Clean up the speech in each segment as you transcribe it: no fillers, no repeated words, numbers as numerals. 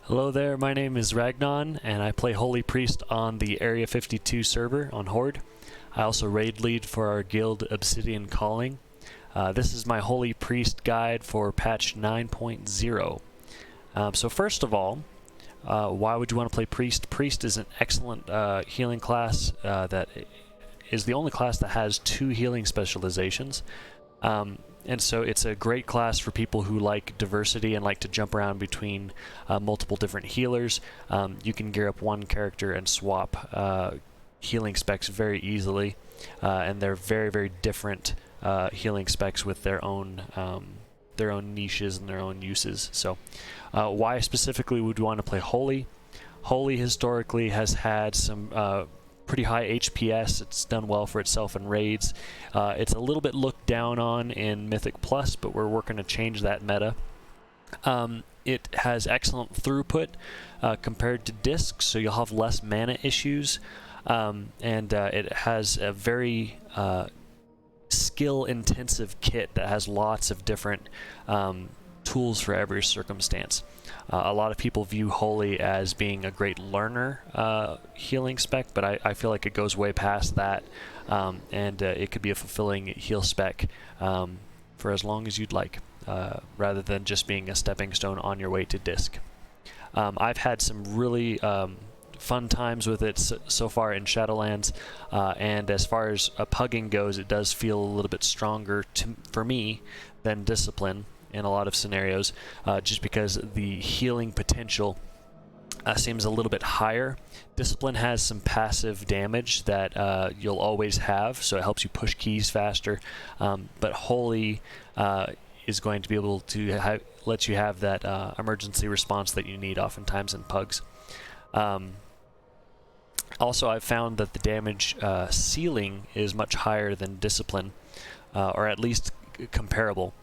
Hello there, my name is Ragnon, and I play Holy Priest on the Area 52 server on Horde. I also raid lead for our guild Obsidian Calling. This is my Holy Priest guide for patch 9.0. So first of all, why would you want to play Priest? Priest is an excellent healing class that is the only class that has 2 healing specializations. And so it's a great class for people who like diversity and like to jump around between multiple different healers. You can gear up one character and swap healing specs very easily, and they're very, very different healing specs with their own niches and their own uses. So why specifically would you want to play Holy? Holy historically has had some pretty high HPS. It's done well for itself in raids. It's a little bit looked down on in Mythic Plus, but we're working to change that meta. It has excellent throughput compared to discs, so you'll have less mana issues, and it has a very skill-intensive kit that has lots of different tools for every circumstance. A lot of people view Holy as being a great learner healing spec, but I feel like it goes way past that, and it could be a fulfilling heal spec for as long as you'd like, rather than just being a stepping stone on your way to disc. I've had some really fun times with it so far in Shadowlands, and as far as pugging goes, it does feel a little bit stronger for me than Discipline in a lot of scenarios, just because the healing potential seems a little bit higher. Discipline has some passive damage that you'll always have, so it helps you push keys faster, but Holy is going to be able to let you have that emergency response that you need oftentimes in pugs. Also, I've found that the damage ceiling is much higher than Discipline, or at least comparable.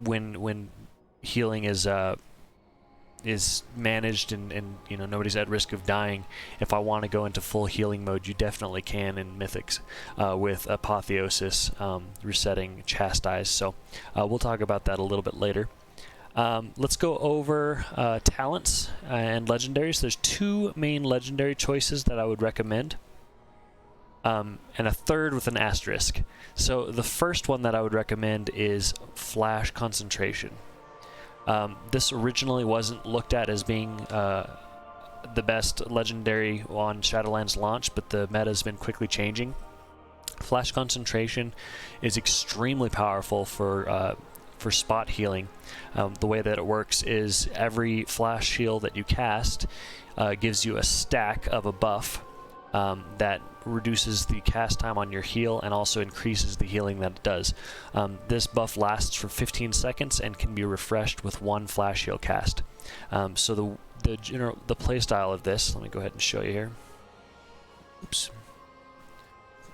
When healing is managed and you know, nobody's at risk of dying, if I want to go into full healing mode, you definitely can in Mythics with Apotheosis resetting Chastise. So we'll talk about that a little bit later. Let's go over talents and legendaries. There's 2 main legendary choices that I would recommend, and a third with an asterisk. So the first one that I would recommend is Flash Concentration. This originally wasn't looked at as being the best legendary on Shadowlands launch, but the meta has been quickly changing. Flash Concentration is extremely powerful for spot healing. The way that it works is every flash shield that you cast gives you a stack of a buff that reduces the cast time on your heal and also increases the healing that it does. This buff lasts for 15 seconds and can be refreshed with 1 flash heal cast. So the playstyle of this, let me go ahead and show you here. Oops.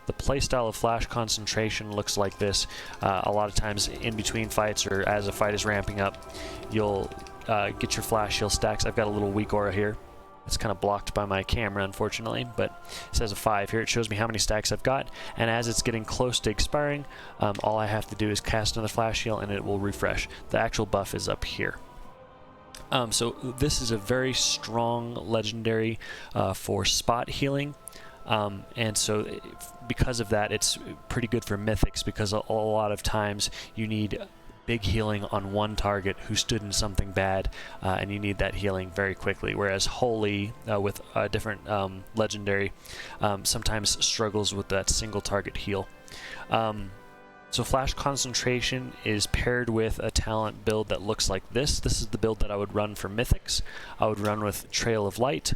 The playstyle of Flash Concentration looks like this. A lot of times in between fights or as a fight is ramping up, you'll get your flash heal stacks. I've got a little weak aura here. It's kind of blocked by my camera, unfortunately, but it says a 5 here. It shows me how many stacks I've got, and as it's getting close to expiring, all I have to do is cast another flash heal and it will refresh. The actual buff is up here. So this is a very strong legendary for spot healing. And so because of that, it's pretty good for Mythics, because a lot of times you need big healing on one target who stood in something bad, and you need that healing very quickly, whereas Holy with a different legendary sometimes struggles with that single target heal. So Flash Concentration is paired with a talent build that looks like this. This is the build that I would run for Mythics. I would run with Trail of Light.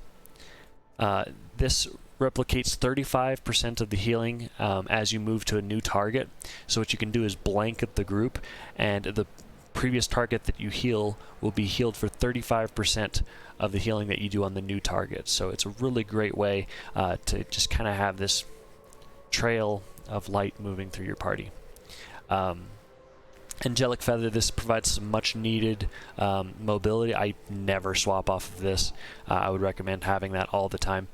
This replicates 35% of the healing as you move to a new target. So what you can do is blanket the group, and the previous target that you heal will be healed for 35% of the healing that you do on the new target. So it's a really great way to just kind of have this trail of light moving through your party. Angelic Feather, this provides some much needed mobility. I never swap off of this. I would recommend having that all the time.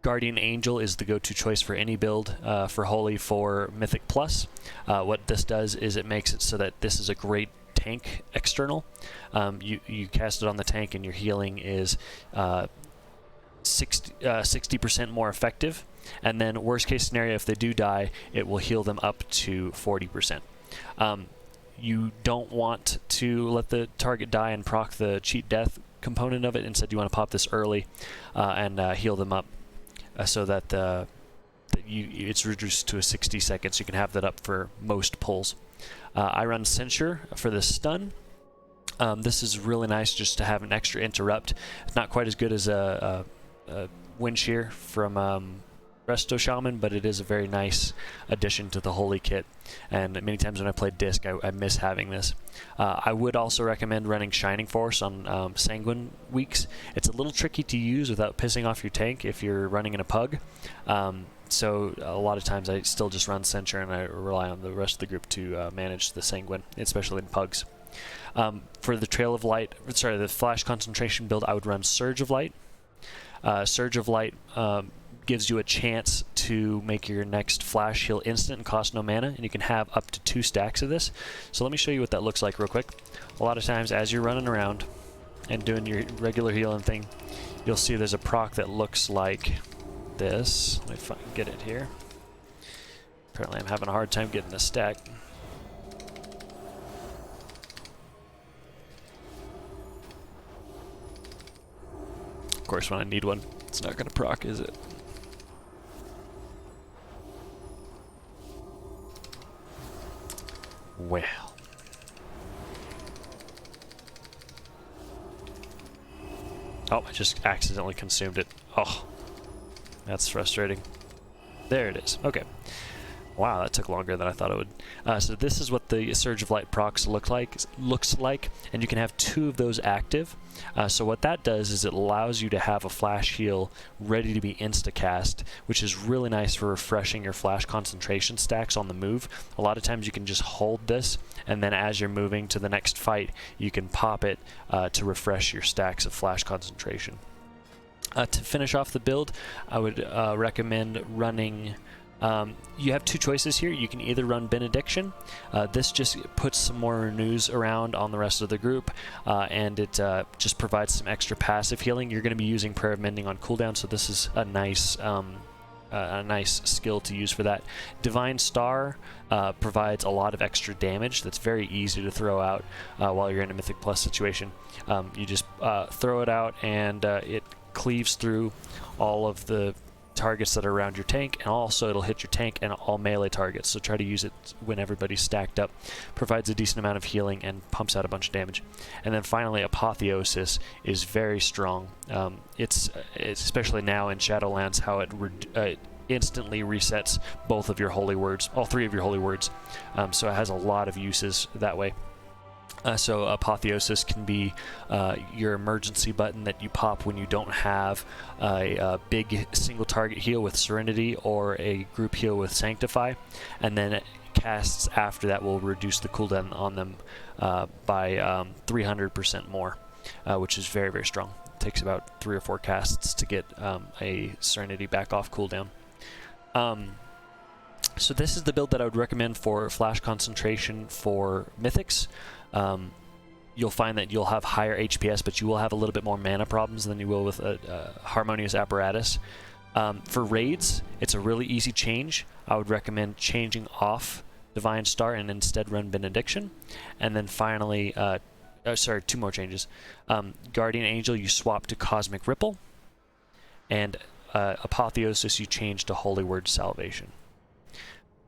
Guardian Angel is the go-to choice for any build for Holy for Mythic Plus. What this does is it makes it so that this is a great tank external. You cast it on the tank, and your healing is 60% more effective. And then worst case scenario, if they do die, it will heal them up to 40%. You don't want to let the target die and proc the cheat death component of it. Instead, you want to pop this early and heal them up so that it's reduced to a 60 seconds. You can have that up for most pulls. I run Censure for the stun. This is really nice just to have an extra interrupt. It's not quite as good as a Wind Shear from Resto Shaman, but it is a very nice addition to the Holy Kit. And many times when I play Disc, I miss having this. I would also recommend running Shining Force on Sanguine weeks. It's a little tricky to use without pissing off your tank if you're running in a pug. So a lot of times I still just run Censure, and I rely on the rest of the group to manage the Sanguine, especially in pugs. For the the Flash Concentration build, I would run Surge of Light. Surge of Light gives you a chance to make your next flash heal instant and cost no mana, and you can have up to 2 stacks of this. So let me show you what that looks like real quick. A lot of times as you're running around and doing your regular healing thing, you'll see there's a proc that looks like this. Let me get it here. Apparently I'm having a hard time getting this stack. Of course, when I need one, it's not going to proc, is it? Well. Oh, I just accidentally consumed it. Oh, that's frustrating. There it is. Okay. Wow, that took longer than I thought it would. So this is what the Surge of Light procs looks like, and you can have 2 of those active. So what that does is it allows you to have a flash heal ready to be insta-cast, which is really nice for refreshing your flash concentration stacks on the move. A lot of times you can just hold this, and then as you're moving to the next fight, you can pop it to refresh your stacks of flash concentration. To finish off the build, I would recommend running... you have 2 choices here. You can either run Benediction. This just puts some more renews around on the rest of the group, and it just provides some extra passive healing. You're going to be using Prayer of Mending on cooldown, so this is a nice skill to use for that. Divine Star provides a lot of extra damage that's very easy to throw out while you're in a Mythic Plus situation. You just throw it out, and it cleaves through all of the targets that are around your tank, and also it'll hit your tank and all melee targets, so try to use it when everybody's stacked up. Provides a decent amount of healing and pumps out a bunch of damage. And then finally, Apotheosis is very strong. It's especially now in Shadowlands how it instantly resets both of your holy words, all 3 of your holy words, so it has a lot of uses that way. So Apotheosis can be your emergency button that you pop when you don't have a big single target heal with Serenity or a group heal with Sanctify, and then casts after that will reduce the cooldown on them by 300% more, which is very, very strong. It takes about 3 or 4 casts to get a Serenity back off cooldown. So this is the build that I would recommend for Flash Concentration for Mythics. You'll find that you'll have higher HPS, but you will have a little bit more mana problems than you will with a Harmonious Apparatus. For raids, it's a really easy change. I would recommend changing off Divine Star and instead run Benediction. And then finally, 2 more changes. Guardian Angel, you swap to Cosmic Ripple. And Apotheosis, you change to Holy Word Salvation.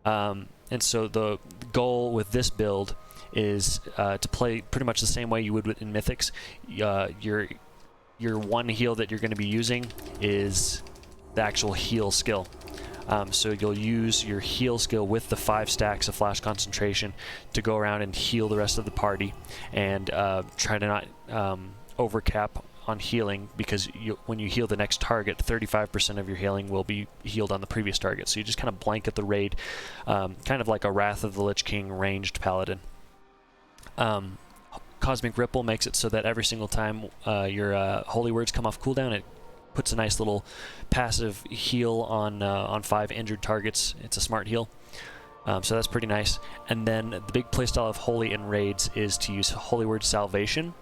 And so the goal with this build is to play pretty much the same way you would in Mythics. Your one heal that you're going to be using is the actual heal skill. So you'll use your heal skill with the 5 stacks of Flash Concentration to go around and heal the rest of the party, and try to not overcap on healing, because when you heal the next target, 35% of your healing will be healed on the previous target. So you just kind of blanket the raid, kind of like a Wrath of the Lich King ranged paladin. Cosmic Ripple makes it so that every single time your holy words come off cooldown, it puts a nice little passive heal on 5 injured targets. It's a smart heal. So that's pretty nice. And then the big playstyle of Holy in raids is to use Holy Word Salvation,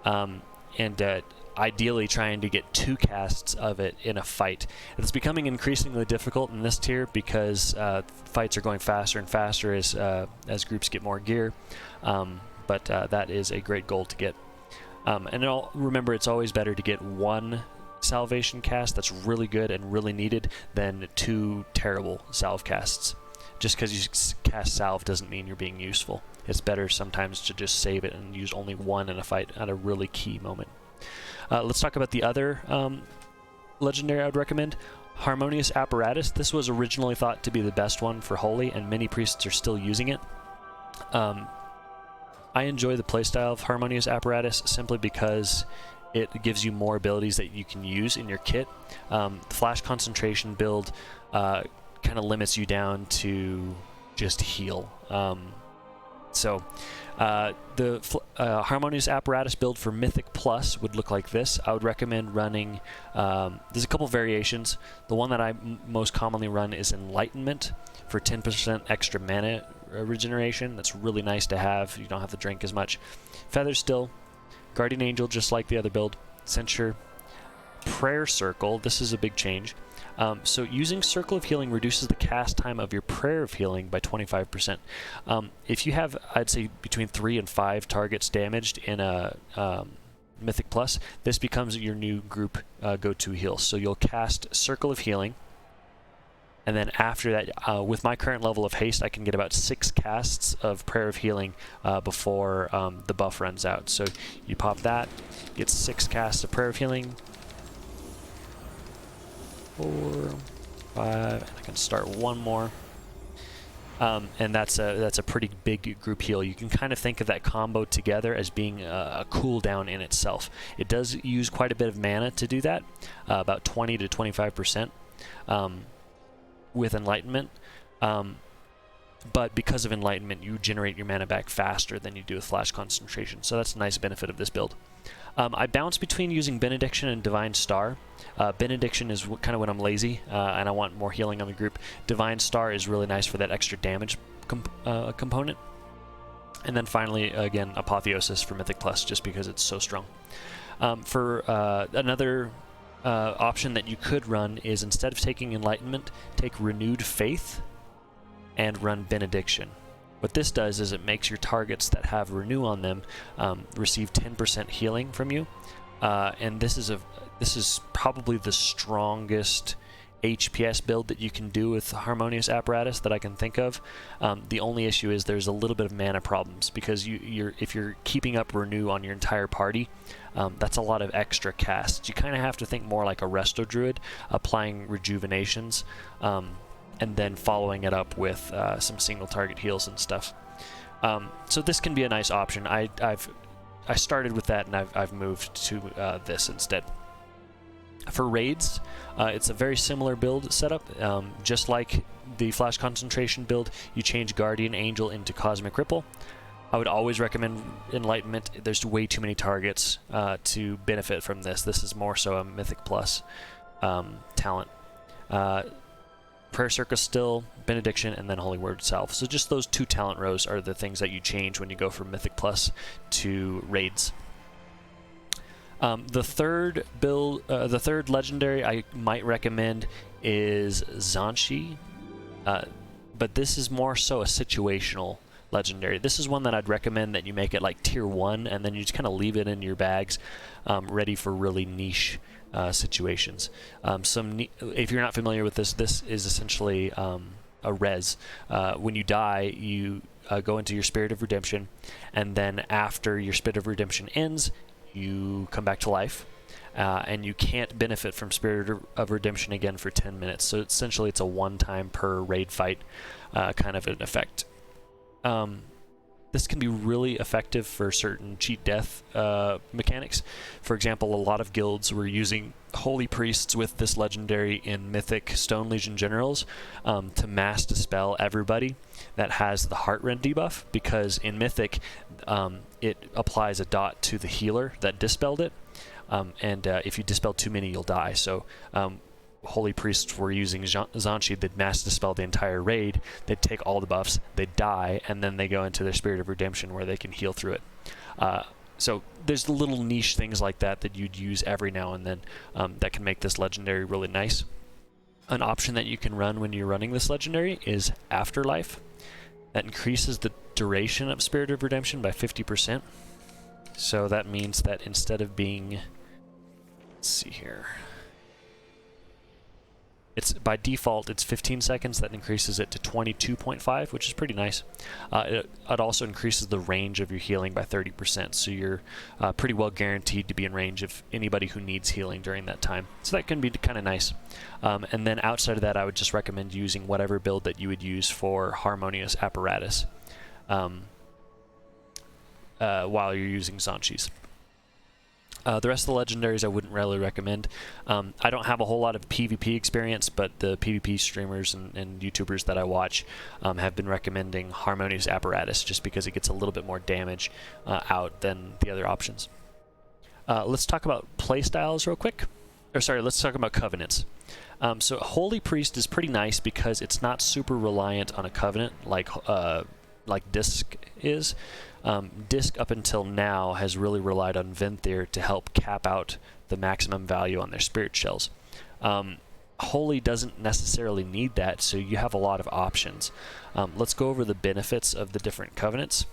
and ideally trying to get 2 casts of it in a fight. It's becoming increasingly difficult in this tier because fights are going faster and faster as groups get more gear, but that is a great goal to get. And remember, it's always better to get 1 salvation cast that's really good and really needed than 2 terrible salve casts. Just because you cast salve doesn't mean you're being useful. It's better sometimes to just save it and use only 1 in a fight at a really key moment. Let's talk about the other legendary I would recommend. Harmonious Apparatus. This was originally thought to be the best one for Holy, and many priests are still using it. I enjoy the playstyle of Harmonious Apparatus simply because it gives you more abilities that you can use in your kit. The Flash Concentration build kind of limits you down to just heal. The Harmonious Apparatus build for Mythic Plus would look like this. I would recommend running, there's a couple variations. The one that I most commonly run is Enlightenment for 10% extra mana regeneration. That's really nice to have. You don't have to drink as much. Feather still. Guardian Angel, just like the other build. Censure. Prayer Circle. This is a big change. So using Circle of Healing reduces the cast time of your Prayer of Healing by 25%. If you have, I'd say, between 3 and 5 targets damaged in a Mythic Plus, this becomes your new group go-to heal. So you'll cast Circle of Healing, and then after that, with my current level of haste, I can get about 6 casts of Prayer of Healing before the buff runs out. So you pop that, get 6 casts of Prayer of Healing, 4, 5, and I can start 1 more. And that's a pretty big group heal. You can kind of think of that combo together as being a cooldown in itself. It does use quite a bit of mana to do that, about 20 to 25% with Enlightenment. But because of Enlightenment, you generate your mana back faster than you do with Flash Concentration. So that's a nice benefit of this build. I bounce between using Benediction and Divine Star. Benediction is kind of when I'm lazy and I want more healing on the group. Divine Star is really nice for that extra damage component. And then finally, again, Apotheosis for Mythic Plus, just because it's so strong. Another option that you could run is, instead of taking Enlightenment, take Renewed Faith and run Benediction. What this does is it makes your targets that have Renew on them receive 10% healing from you, and this is probably the strongest HPS build that you can do with Harmonious Apparatus that I can think of. The only issue is there's a little bit of mana problems, because if you're keeping up Renew on your entire party, that's a lot of extra casts. You kind of have to think more like a Resto Druid, applying rejuvenations, and then following it up with some single target heals and stuff. So this can be a nice option. I started with that, and I've moved to this instead. For raids, it's a very similar build setup. Just like the Flash Concentration build, you change Guardian Angel into Cosmic Ripple. I would always recommend Enlightenment. There's way too many targets to benefit from this. This is more so a Mythic Plus talent. Prayer Circle still, Benediction, and then Holy Word Salve. So just those 2 talent rows are the things that you change when you go from Mythic Plus to raids. The third legendary I might recommend is Zanshi, but this is more so a situational legendary. This is one that I'd recommend that you make it like tier 1, and then you just kind of leave it in your bags, ready for really niche situations. If you're not familiar with this, this is essentially a res. When you die, you go into your Spirit of Redemption, and then after your Spirit of Redemption ends, you come back to life, and you can't benefit from Spirit of Redemption again for 10 minutes. So essentially it's a one-time per raid fight kind of an effect. This can be really effective for certain cheat death mechanics. For example, a lot of guilds were using Holy Priests with this legendary in Mythic Stone Legion Generals to mass dispel everybody that has the Heartrend debuff, because in Mythic it applies a dot to the healer that dispelled it, and if you dispel too many, you'll die. So Holy Priests were using Zanshi, they'd mass dispel the entire raid, they'd take all the buffs, they'd die, and then they go into their Spirit of Redemption where they can heal through it. So there's little niche things like that that you'd use every now and then that can make this legendary really nice. An option that you can run when you're running this legendary is Afterlife. That increases the duration of Spirit of Redemption by 50%. So that means that instead of being, let's see here, it's by default it's 15 seconds. That increases it to 22.5, which is pretty nice. It also increases the range of your healing by 30%, so you're pretty well guaranteed to be in range of anybody who needs healing during that time. So that can be kind of nice. And then outside of that, I would just recommend using whatever build that you would use for Harmonious Apparatus while you're using Zanshis. The rest of the legendaries I wouldn't really recommend. I don't have a whole lot of PvP experience, but the PvP streamers and YouTubers that I watch have been recommending Harmonious Apparatus just because it gets a little bit more damage out than the other options. Let's talk about playstyles real quick. Or sorry, let's talk about covenants. So Holy Priest is pretty nice because it's not super reliant on a covenant like Disc is. Disc up until now has really relied on Venthyr to help cap out the maximum value on their spirit shells. Holy doesn't necessarily need that, so you have a lot of options. Let's go over the benefits of the different covenants.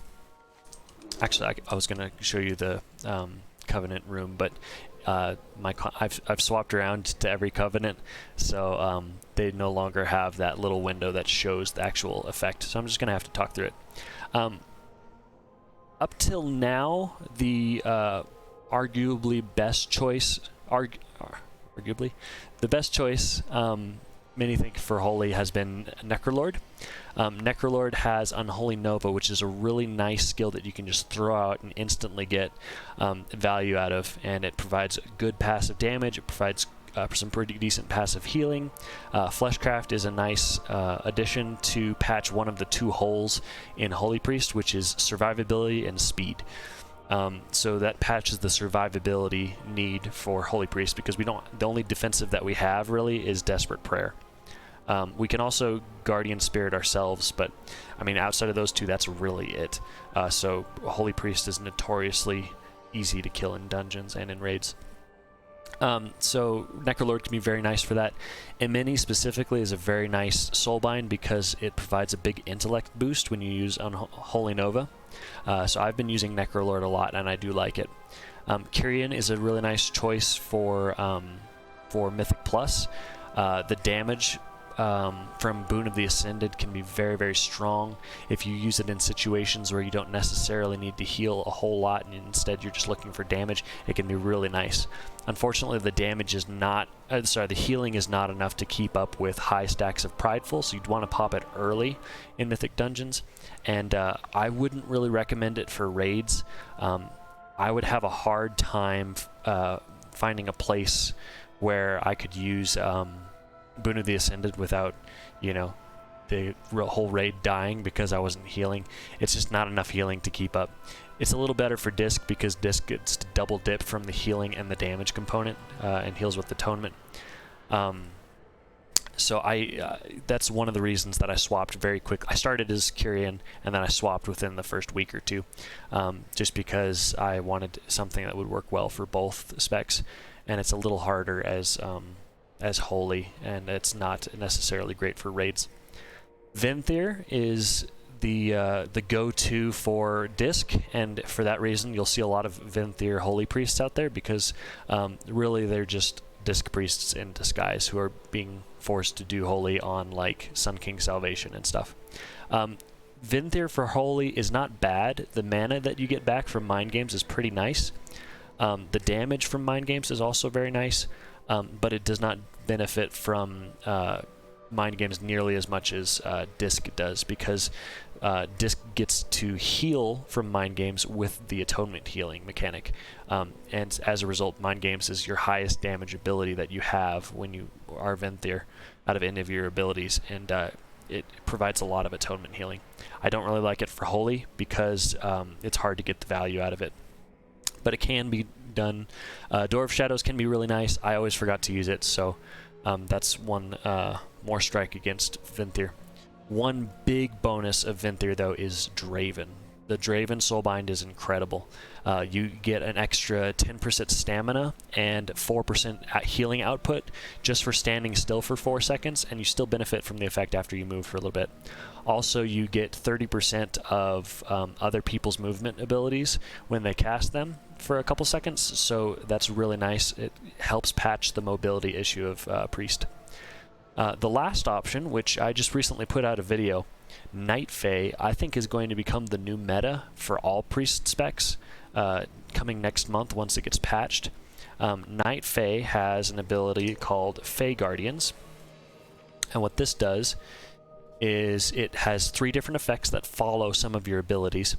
Actually, I was going to show you the covenant room, but I've swapped around to every covenant, so they no longer have that little window that shows the actual effect. So I'm just going to have to talk through it. Up till now, the arguably best choice, arguably, the best choice, many think for Holy has been Necrolord. Necrolord has Unholy Nova, which is a really nice skill that you can just throw out and instantly get value out of, and it provides good passive damage. It provides some pretty decent passive healing. Fleshcraft is a nice addition to patch one of the two holes in Holy Priest, which is survivability and speed. So that patches the survivability need for Holy Priest because we don't. The only defensive that we have really is Desperate Prayer. We can also Guardian Spirit ourselves, but I mean outside of those two, that's really it. So Holy Priest is notoriously easy to kill in dungeons and in raids. So Necrolord can be very nice for that. Emini specifically is a very nice soulbind because it provides a big intellect boost when you use Unholy Nova. So I've been using Necrolord a lot, and I do like it. Kyrian is a really nice choice for Mythic Plus. The damage from Boon of the Ascended can be very, very strong if you use it in situations where you don't necessarily need to heal a whole lot and instead you're just looking for damage. It can be really nice. Unfortunately, the damage is not, the healing is not enough to keep up with high stacks of Prideful, so you'd want to pop it early in Mythic Dungeons, and I wouldn't really recommend it for raids. I would have a hard time finding a place where I could use Boon of the Ascended without, the whole raid dying because I wasn't healing. It's just not enough healing to keep up. It's a little better for Disc because Disc gets to double dip from the healing and the damage component and heals with Atonement. So that's one of the reasons that I swapped very quick. I started as Kyrian and then I swapped within the first week or two, just because I wanted something that would work well for both specs, and it's a little harder as Holy, and it's not necessarily great for raids. Venthyr is the go-to for Disc, and for that reason you'll see a lot of Venthyr Holy Priests out there because really they're just Disc Priests in disguise who are being forced to do Holy on like Sun King Salvation and stuff. Venthyr for Holy is not bad. The mana that you get back from Mind Games is pretty nice. The damage from Mind Games is also very nice. But it does not benefit from Mind Games nearly as much as Disc does because Disc gets to heal from Mind Games with the Atonement healing mechanic. And as a result, Mind Games is your highest damage ability that you have when you are Venthyr out of any of your abilities, and it provides a lot of Atonement healing. I don't really like it for Holy because it's hard to get the value out of it. But it can be done. Door of Shadows can be really nice. I always forgot to use it, so That's one more strike against Vinthyr. One big bonus of Vinthyr, though, is Draven. The Draven Soulbind is incredible. You get an extra 10% stamina and 4% healing output just for standing still for 4 seconds, and you still benefit from the effect after you move for a little bit. Also, you get 30% of other people's movement abilities when they cast them for a couple seconds, so that's really nice. It helps patch the mobility issue of Priest. The last option, which I just recently put out a video, Night Fae, I think is going to become the new meta for all Priest specs coming next month once it gets patched. Night Fae has an ability called Fae Guardians, and what this does is it has 3 different effects that follow some of your abilities.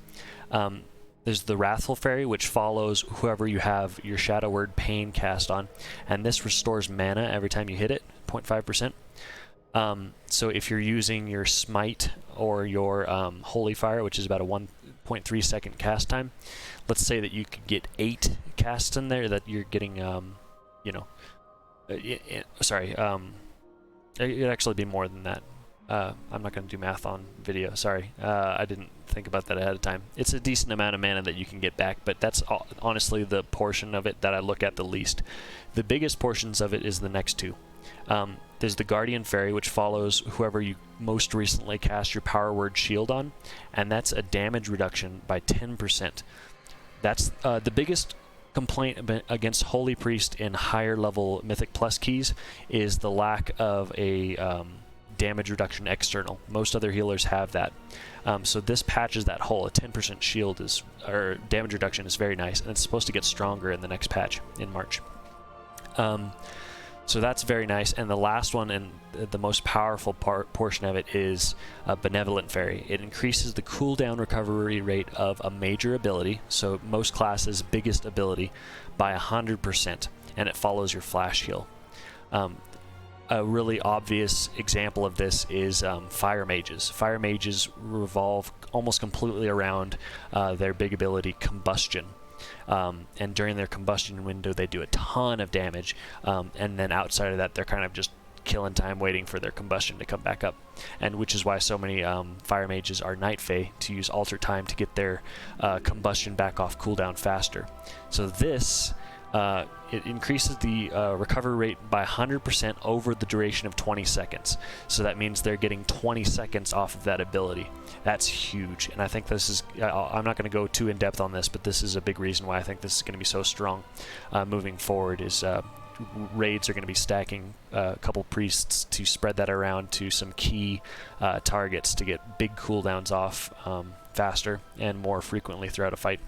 There's the Wrathful Fairy, which follows whoever you have your Shadow Word Pain cast on, and this restores mana every time you hit it, 0.5%. So if you're using your Smite or your Holy Fire, which is about a 1.3 second cast time, let's say that you could get 8 casts in there, that you're getting, it'd actually be more than that. I'm not going to do math on video, sorry. I didn't think about that ahead of time. It's a decent amount of mana that you can get back, but that's honestly the portion of it that I look at the least. The biggest portions of it is the next 2. There's the Guardian Fairy, which follows whoever you most recently cast your Power Word Shield on, and that's a damage reduction by 10%. That's the biggest complaint against Holy Priest in higher level Mythic Plus keys is the lack of a damage reduction external. Most other healers have that. So this patches that hole. A 10% shield or damage reduction is very nice, and it's supposed to get stronger in the next patch in March. So that's very nice. And the last one, and the most powerful portion of it, is Benevolent Fairy. It increases the cooldown recovery rate of a major ability, so most classes' biggest ability, by 100%, and it follows your flash heal. A really obvious example of this is Fire Mages. Fire Mages revolve almost completely around their big ability, Combustion. And during their combustion window, they do a ton of damage, and then outside of that, they're kind of just killing time waiting for their combustion to come back up, and which is why so many Fire Mages are Night Fae, to use Alter Time to get their combustion back off cooldown faster. So this it increases the recovery rate by 100% over the duration of 20 seconds. So that means they're getting 20 seconds off of that ability. That's huge, and I think this is, I'm not going to go too in depth on this, but this is a big reason why I think this is going to be so strong moving forward, is raids are going to be stacking a couple priests to spread that around to some key targets to get big cooldowns off faster and more frequently throughout a fight.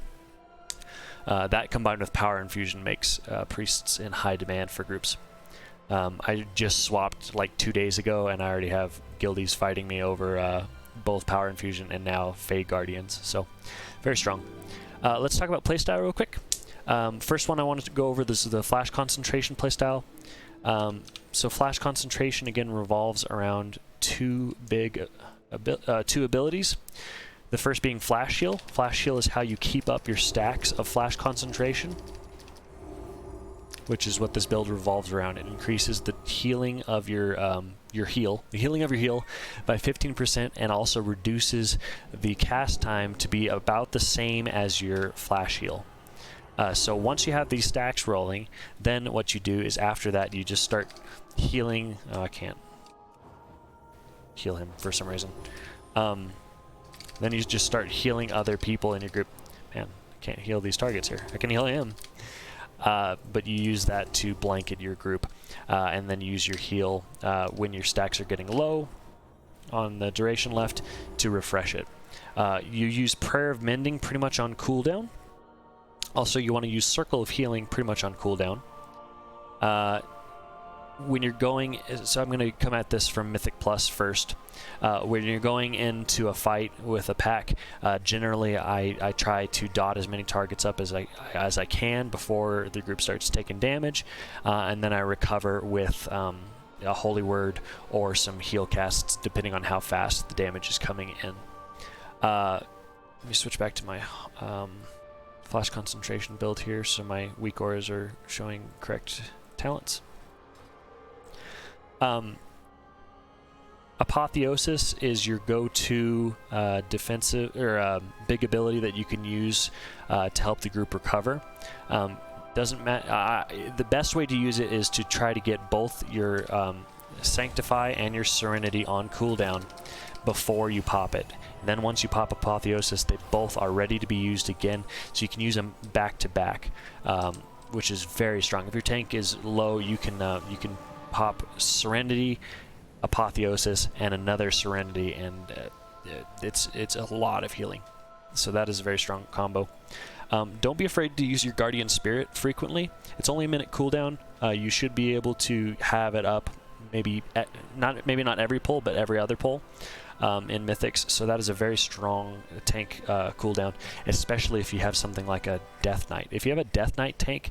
That combined with Power Infusion makes priests in high demand for groups. I just swapped like 2 days ago, and I already have guildies fighting me over both Power Infusion and now Fae Guardians, so very strong. Let's talk about playstyle real quick. First one I wanted to go over, this is the Flash Concentration playstyle. So Flash Concentration again revolves around 2 abilities. The first being Flash Heal. Flash Heal is how you keep up your stacks of Flash Concentration, which is what this build revolves around. It increases the healing of your heal by 15%, and also reduces the cast time to be about the same as your Flash Heal. So once you have these stacks rolling, then what you do is after that you just start healing. I can't heal him for some reason. Then you just start healing other people in your group. Man, I can't heal these targets here. I can heal him. But you use that to blanket your group, and then use your heal when your stacks are getting low on the duration left to refresh it. You use Prayer of Mending pretty much on cooldown. Also, you want to use Circle of Healing pretty much on cooldown. When you're going, so I'm going to come at this from Mythic Plus first. When you're going into a fight with a pack, generally I try to dot as many targets up as I can before the group starts taking damage, and then I recover with a Holy Word or some heal casts, depending on how fast the damage is coming in. Let me switch back to my Flash Concentration build here, so my weak auras are showing correct talents. Apotheosis is your go-to defensive or big ability that you can use to help the group recover. Doesn't matter. The best way to use it is to try to get both your Sanctify and your Serenity on cooldown before you pop it. And then once you pop Apotheosis, they both are ready to be used again, so you can use them back to back, which is very strong. If your tank is low, you can pop Serenity, Apotheosis, and another Serenity, and it's a lot of healing. So that is a very strong combo. Don't be afraid to use your Guardian Spirit frequently. It's only a minute cooldown. You should be able to have it up maybe not every pull, but every other pull in Mythics. So that is a very strong tank cooldown, especially if you have something like a Death Knight. If you have a Death Knight tank,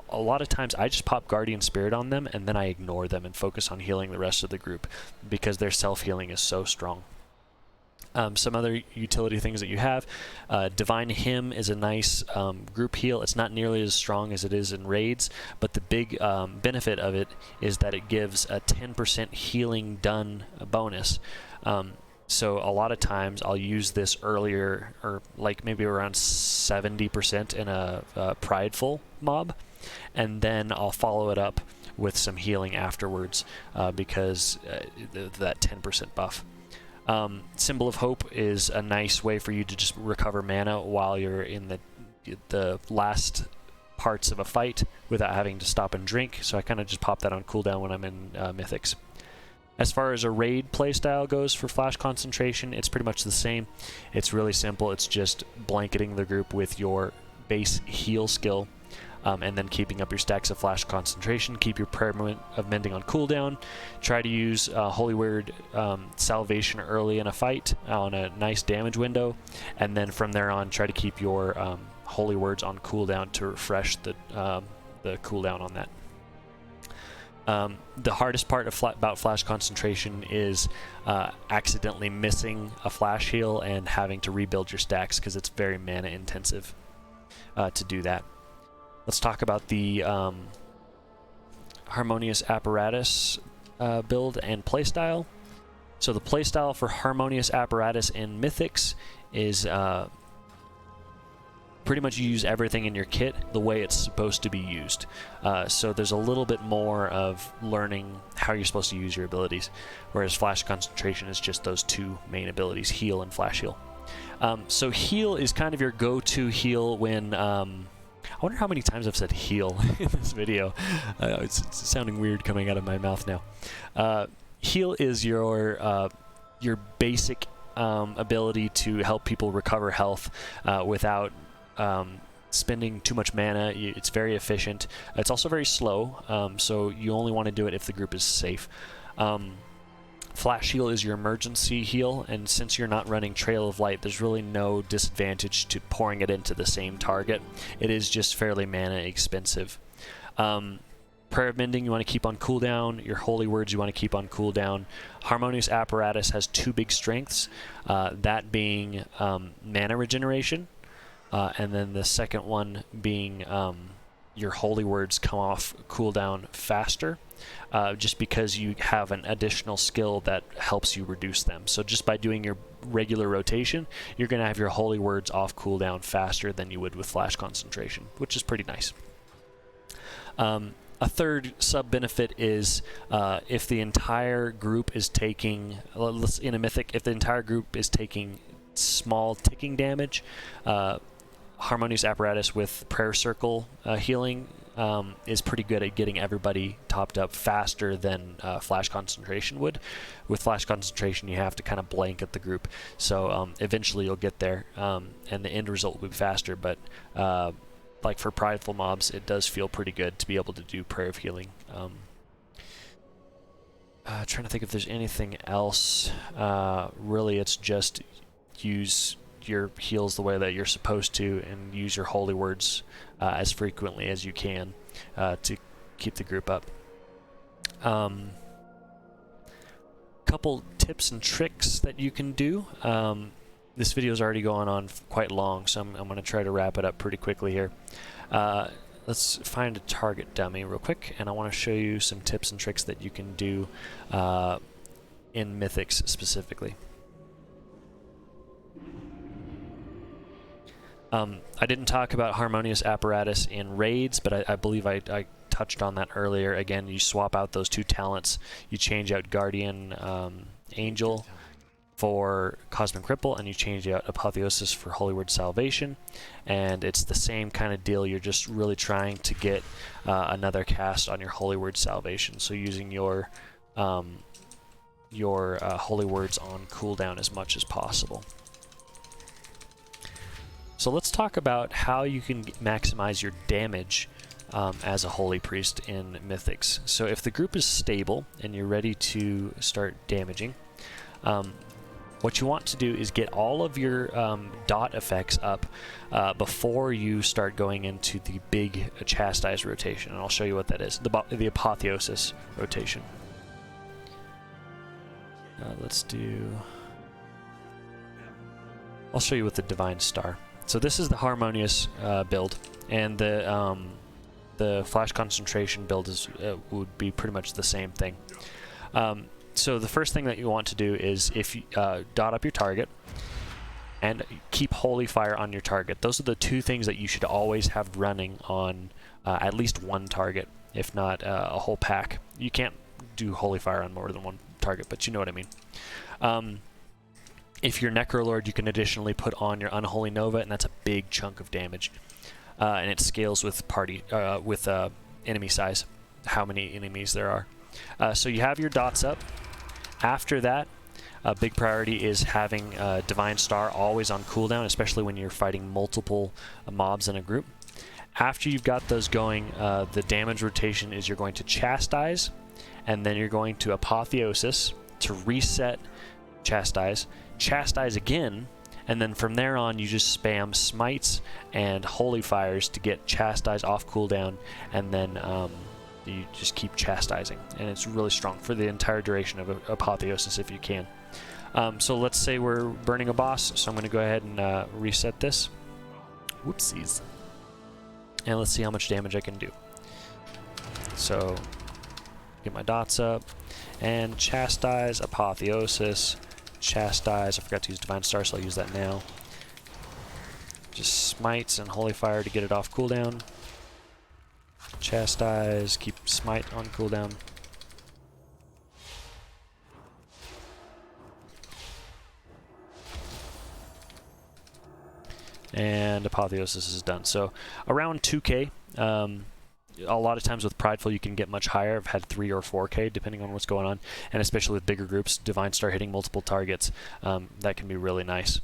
a lot of times I just pop Guardian Spirit on them and then I ignore them and focus on healing the rest of the group because their self-healing is so strong. Some other utility things that you have, Divine Hymn is a nice group heal. It's not nearly as strong as it is in raids, but the big benefit of it is that it gives a 10% healing done bonus. So a lot of times I'll use this earlier, or like maybe around 70% in a prideful mob, and then I'll follow it up with some healing afterwards because that 10% buff. Symbol of Hope is a nice way for you to just recover mana while you're in the last parts of a fight without having to stop and drink, so I kind of just pop that on cooldown when I'm in Mythics. As far as a raid playstyle goes for Flash Concentration, it's pretty much the same. It's really simple. It's just blanketing the group with your base heal skill, and then keeping up your stacks of Flash Concentration. Keep your Prayer of Mending on cooldown. Try to use Holy Word Salvation early in a fight on a nice damage window, and then from there on try to keep your Holy Words on cooldown to refresh the cooldown on that. The hardest part about Flash Concentration is accidentally missing a flash heal and having to rebuild your stacks because it's very mana intensive to do that. Let's talk about the Harmonious Apparatus build and playstyle. So the playstyle for Harmonious Apparatus in Mythics is pretty much you use everything in your kit the way it's supposed to be used. So there's a little bit more of learning how you're supposed to use your abilities, whereas Flash Concentration is just those two main abilities, Heal and Flash Heal. So Heal is kind of your go-to heal when... I wonder how many times I've said heal in this video. It's sounding weird coming out of my mouth now. Heal is your basic ability to help people recover health without spending too much mana. It's very efficient. It's also very slow, so you only want to do it if the group is safe. Flash Heal is your emergency heal, and since you're not running Trail of Light, there's really no disadvantage to pouring it into the same target. It is just fairly mana expensive. Prayer of Mending you want to keep on cooldown. Your Holy Words you want to keep on cooldown. Harmonious Apparatus has two big strengths, that being mana regeneration, and then the second one being your Holy Words come off cooldown faster, just because you have an additional skill that helps you reduce them. So just by doing your regular rotation, you're going to have your Holy Words off cooldown faster than you would with Flash Concentration, which is pretty nice. A third sub-benefit is if the entire group is taking, in a Mythic, if the entire group is taking small ticking damage, Harmonious Apparatus with Prayer Circle healing is pretty good at getting everybody topped up faster than Flash Concentration would. With Flash Concentration, you have to kind of blanket the group, so eventually you'll get there, and the end result will be faster, but like for prideful mobs, it does feel pretty good to be able to do Prayer of Healing. Trying to think if there's anything else. Really, it's just use your heals the way that you're supposed to, and use your Holy Words as frequently as you can to keep the group up. Couple tips and tricks that you can do. This video is already going on quite long, so I'm going to try to wrap it up pretty quickly here. let's find a target dummy real quick, and I want to show you some tips and tricks that you can do in Mythics specifically. I didn't talk about Harmonious Apparatus in raids, but I believe I touched on that earlier. Again, you swap out those two talents. You change out Guardian Angel for Cosmic Cripple, and you change out Apotheosis for Holy Word Salvation, and it's the same kind of deal. You're just really trying to get another cast on your Holy Word Salvation, so using your Holy Words on cooldown as much as possible. So let's talk about how you can maximize your damage as a Holy Priest in Mythics. So if the group is stable and you're ready to start damaging, what you want to do is get all of your dot effects up before you start going into the big Chastise rotation, and I'll show you what that is, the Apotheosis rotation. I'll show you with the Divine Star. So this is the Harmonious build, and the Flash Concentration build would be pretty much the same thing. So the first thing that you want to do is if you dot up your target and keep Holy Fire on your target. Those are the two things that you should always have running on at least one target, if not a whole pack. You can't do Holy Fire on more than one target, but you know what I mean. If you're Necrolord, you can additionally put on your Unholy Nova, and that's a big chunk of damage. And it scales with enemy size, how many enemies there are. So you have your dots up. After that, a big priority is having Divine Star always on cooldown, especially when you're fighting multiple mobs in a group. After you've got those going, the damage rotation is you're going to Chastise, and then you're going to Apotheosis to reset Chastise, Chastise again, and then from there on you just spam Smites and Holy Fires to get Chastise off cooldown, and then you just keep chastising, and it's really strong for the entire duration of Apotheosis if you can. So let's say we're burning a boss, so I'm going to go ahead and reset this. Whoopsies. And let's see how much damage I can do. So get my dots up, and Chastise, Apotheosis, Chastise. I forgot to use Divine Star, so I'll use that now. Just Smites and Holy Fire to get it off cooldown. Chastise, keep Smite on cooldown. And Apotheosis is done. So around 2k. A lot of times with Prideful you can get much higher. I've had 3 or 4k depending on what's going on, and especially with bigger groups, Divine Star hitting multiple targets, that can be really nice.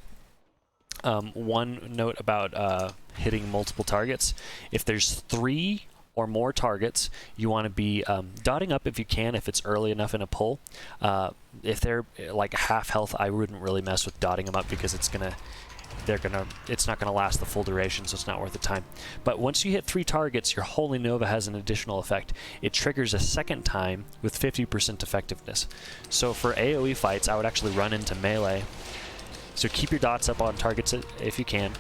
One note about hitting multiple targets: if there's 3 or more targets, you want to be dotting up if you can, if it's early enough in a pull. If they're like half health, I wouldn't really mess with dotting them up, because it's not gonna last the full duration, so it's not worth the time. But once you hit 3 targets, your Holy Nova has an additional effect. It triggers a second time with 50% effectiveness. So for AoE fights, I would actually run into melee. So keep your dots up on targets if you can.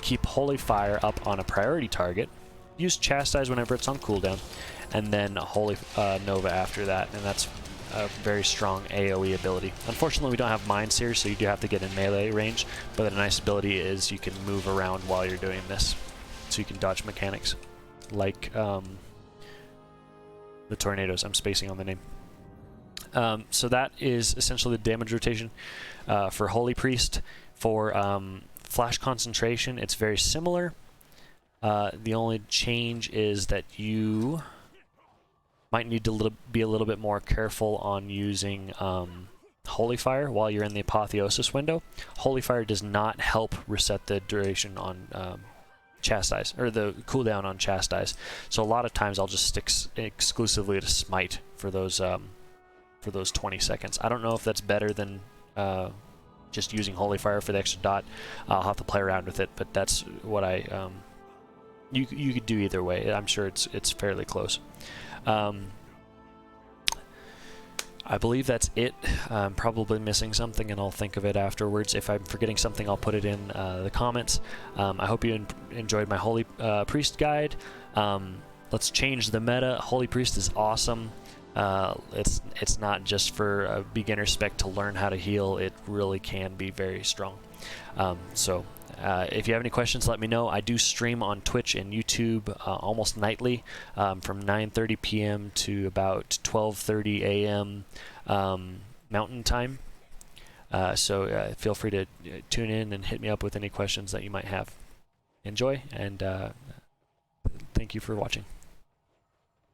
Keep Holy Fire up on a priority target. Use Chastise whenever it's on cooldown, and then Holy Nova after that, and that's a very strong AoE ability. Unfortunately, we don't have Mind Seer, so you do have to get in melee range, but a nice ability is you can move around while you're doing this, so you can dodge mechanics, like the tornadoes. I'm spacing on the name. So that is essentially the damage rotation for Holy Priest. For Flash Concentration, it's very similar. The only change is that you might need to be a little bit more careful on using Holy Fire while you're in the Apotheosis window. Holy Fire does not help reset the duration on Chastise, or the cooldown on Chastise. So a lot of times I'll just stick exclusively to Smite for those 20 seconds. I don't know if that's better than just using Holy Fire for the extra dot. I'll have to play around with it, but that's what you could do either way. I'm sure it's fairly close. I believe that's it. I'm probably missing something, and I'll think of it afterwards. If I'm forgetting something, I'll put it in the comments. I hope you enjoyed my Holy Priest guide. Let's change the meta. Holy Priest is awesome. It's not just for a beginner spec to learn how to heal. It really can be very strong. If you have any questions, let me know. I do stream on Twitch and YouTube almost nightly, from 9:30 p.m. to about 12:30 a.m. Mountain Time. Feel free to tune in and hit me up with any questions that you might have. Enjoy, and thank you for watching.